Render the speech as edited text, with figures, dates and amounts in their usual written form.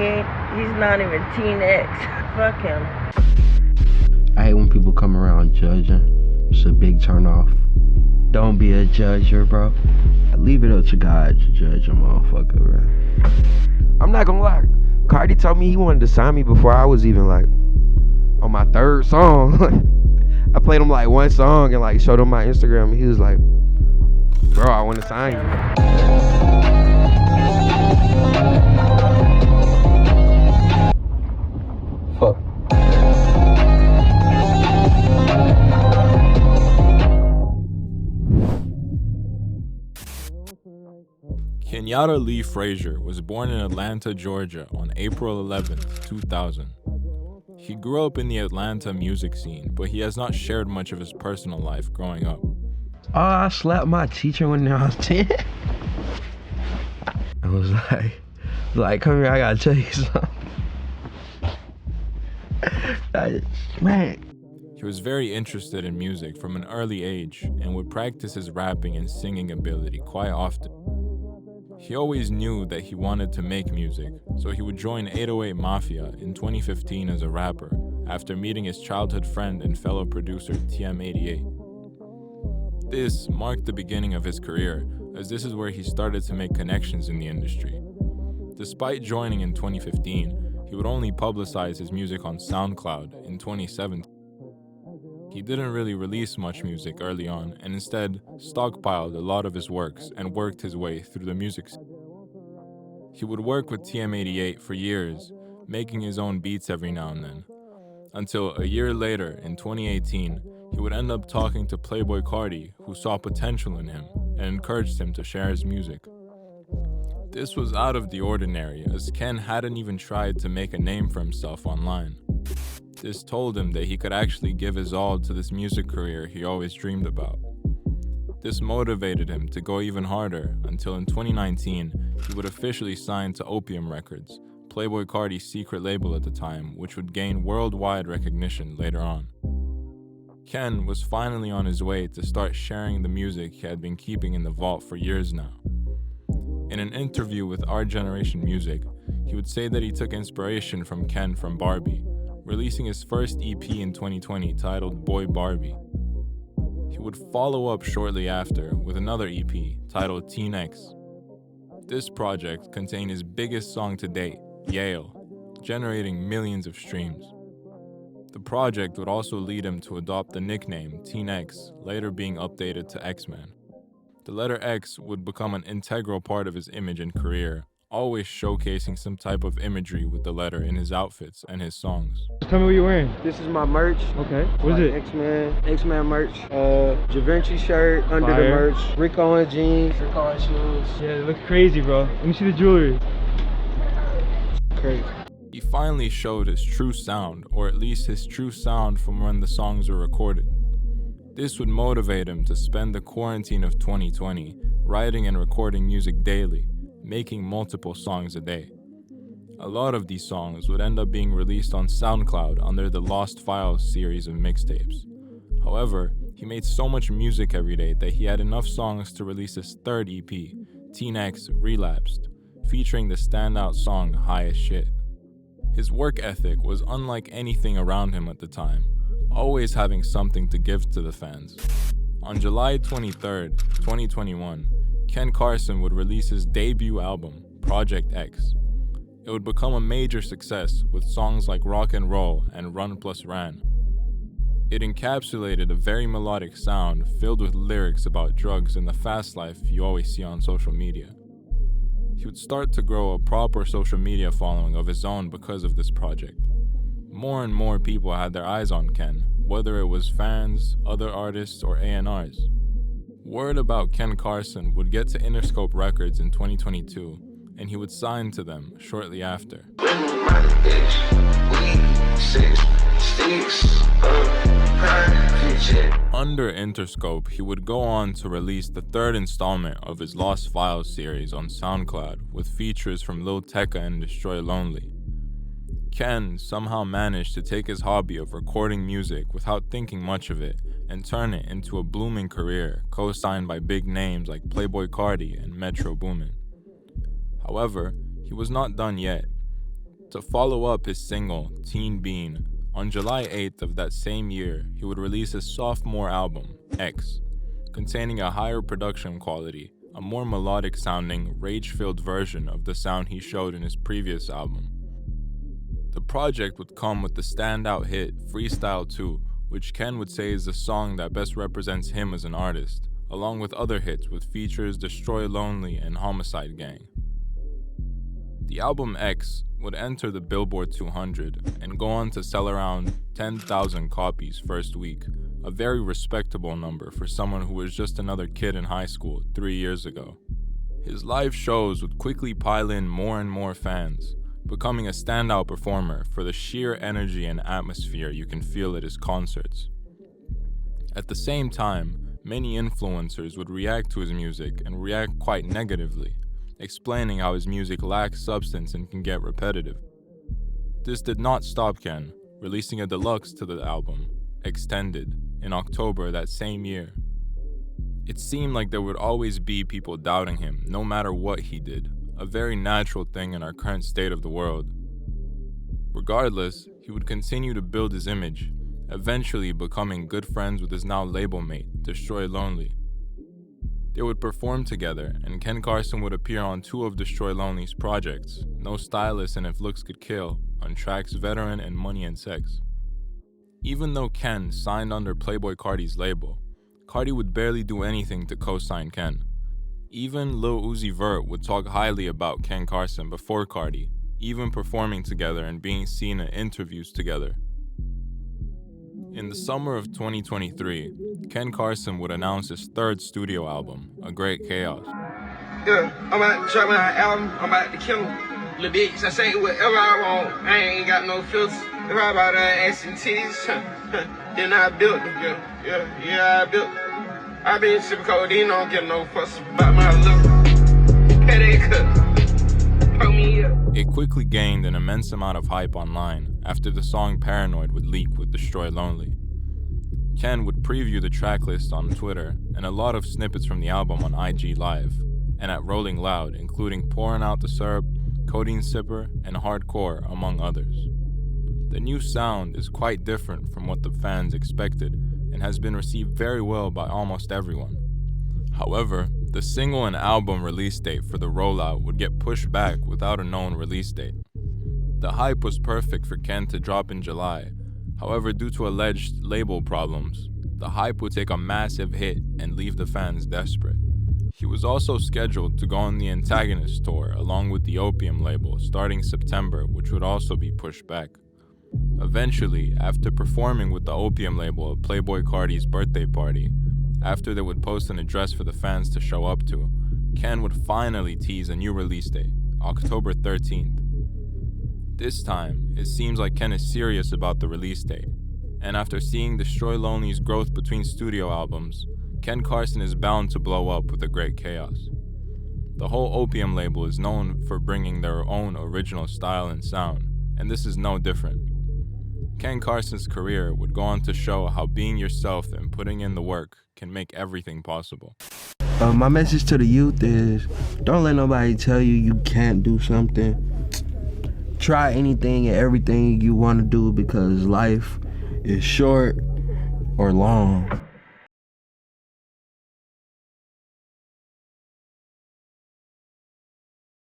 He's not even Teen X. Fuck him. I hate when people come around judging. It's a big turn off. Don't be a judger, bro. Leave it up to God to judge a motherfucker, bro. I'm not gonna lie. Cardi told me he wanted to sign me before I was even like on my third song. I played him like one song and like showed him my Instagram and he was like, bro, I want to sign you. Fuck. Kenyatta Lee Frazier was born in Atlanta, Georgia on April 11, 2000. He grew up in the Atlanta music scene, but he has not shared much of his personal life growing up. Oh, I slapped my teacher when I was 10. I was like, come here, I gotta tell you something. Man. He was very interested in music from an early age and would practice his rapping and singing ability quite often. He always knew that he wanted to make music, so he would join 808 Mafia in 2015 as a rapper after meeting his childhood friend and fellow producer TM88. This marked the beginning of his career, as this is where he started to make connections in the industry. Despite joining in 2015, he would only publicize his music on SoundCloud in 2017. He didn't really release much music early on and instead stockpiled a lot of his works and worked his way through the music scene. He would work with TM88 for years, making his own beats every now and then, until a year later in 2018, he would end up talking to Playboi Carti, who saw potential in him and encouraged him to share his music. This was out of the ordinary, as Ken hadn't even tried to make a name for himself online. This told him that he could actually give his all to this music career he always dreamed about. This motivated him to go even harder until in 2019, he would officially sign to Opium Records, Playboi Carti's secret label at the time, which would gain worldwide recognition later on. Ken was finally on his way to start sharing the music he had been keeping in the vault for years now. In an interview with Our Generation Music, he would say that he took inspiration from Ken from Barbie, releasing his first EP in 2020 titled Boy Barbie. He would follow up shortly after with another EP titled Teen X. This project contained his biggest song to date, Yale, generating millions of streams. The project would also lead him to adopt the nickname Teen X, later being updated to X-Man. The letter X would become an integral part of his image and career, always showcasing some type of imagery with the letter in his outfits and his songs. Tell me what you're wearing. This is my merch. Okay. What is it? X-Man merch. Javinci shirt, under the merch. Rick Owens jeans, Rick Owens shoes. Yeah, it looks crazy, bro. Let me see the jewelry. Crazy. He finally showed his true sound, or at least his true sound from when the songs were recorded. This would motivate him to spend the quarantine of 2020 writing and recording music daily, making multiple songs a day. A lot of these songs would end up being released on SoundCloud under the Lost Files series of mixtapes. However, he made so much music every day that he had enough songs to release his third EP, Teen X Relapsed, featuring the standout song High as Shit. His work ethic was unlike anything around him at the time, always having something to give to the fans. On July 23rd, 2021, Ken Carson would release his debut album, Project X. It would become a major success with songs like Rock and Roll and Run Plus Ran. It encapsulated a very melodic sound filled with lyrics about drugs and the fast life you always see on social media. He would start to grow a proper social media following of his own because of this project. More and more people had their eyes on Ken, whether it was fans, other artists, or A&Rs. Word about Ken Carson would get to Interscope Records in 2022, and he would sign to them shortly after. Under Interscope, he would go on to release the third installment of his Lost Files series on SoundCloud with features from Lil Tecca and Destroy Lonely. Ken somehow managed to take his hobby of recording music without thinking much of it and turn it into a blooming career co-signed by big names like Playboi Carti and Metro Boomin. However, he was not done yet. To follow up his single, Teen Bean, on July 8th of that same year, he would release his sophomore album, X, containing a higher production quality, a more melodic-sounding, rage-filled version of the sound he showed in his previous album. The project would come with the standout hit, Freestyle 2, which Ken would say is the song that best represents him as an artist, along with other hits with features Destroy Lonely and Homicide Gang. The album X would enter the Billboard 200 and go on to sell around 10,000 copies first week, a very respectable number for someone who was just another kid in high school 3 years ago. His live shows would quickly pile in more and more fans, becoming a standout performer for the sheer energy and atmosphere you can feel at his concerts. At the same time, many influencers would react to his music and react quite negatively, explaining how his music lacks substance and can get repetitive. This did not stop Ken, releasing a deluxe to the album, Extended, in October that same year. It seemed like there would always be people doubting him, no matter what he did, a very natural thing in our current state of the world. Regardless, he would continue to build his image, eventually becoming good friends with his now label mate, Destroy Lonely. They would perform together, and Ken Carson would appear on 2 of Destroy Lonely's projects, No Stylist and If Looks Could Kill, on tracks Veteran and Money and Sex. Even though Ken signed under Playboi Carti's label, Carti would barely do anything to co-sign Ken. Even Lil Uzi Vert would talk highly about Ken Carson before Carti, even performing together and being seen in interviews together. In the summer of 2023, Ken Carson would announce his 3rd studio album, A Great Chaos. Yeah, I'm about to drop my album, I'm about to kill him. Little bitch, I say whatever I want, I ain't got no filters. If I about ass and titties, then I built them. Yeah, I built them. I been sipping codeine, don't get no fuss about my look. Headache cut, pull me up. It quickly gained an immense amount of hype online after the song Paranoid would leak with Destroy Lonely. Ken would preview the tracklist on Twitter and a lot of snippets from the album on IG Live and at Rolling Loud, including Pouring Out the Syrup, Codeine Sipper, and Hardcore, among others. The new sound is quite different from what the fans expected and has been received very well by almost everyone. However, the single and album release date for the rollout would get pushed back without a known release date. The hype was perfect for Ken to drop in July. However, due to alleged label problems, the hype would take a massive hit and leave the fans desperate. He was also scheduled to go on the Antagonist tour along with the Opium label starting September, which would also be pushed back. Eventually, after performing with the Opium label at Playboi Carti's birthday party, after they would post an address for the fans to show up to, Ken would finally tease a new release date, October 13th. This time, it seems like Ken is serious about the release date, and after seeing Destroy Lonely's growth between studio albums, Ken Carson is bound to blow up with A Great Chaos. The whole Opium label is known for bringing their own original style and sound, and this is no different. Ken Carson's career would go on to show how being yourself and putting in the work can make everything possible. My message to the youth is, don't let nobody tell you you can't do something. Try anything and everything you want to do because life is short or long.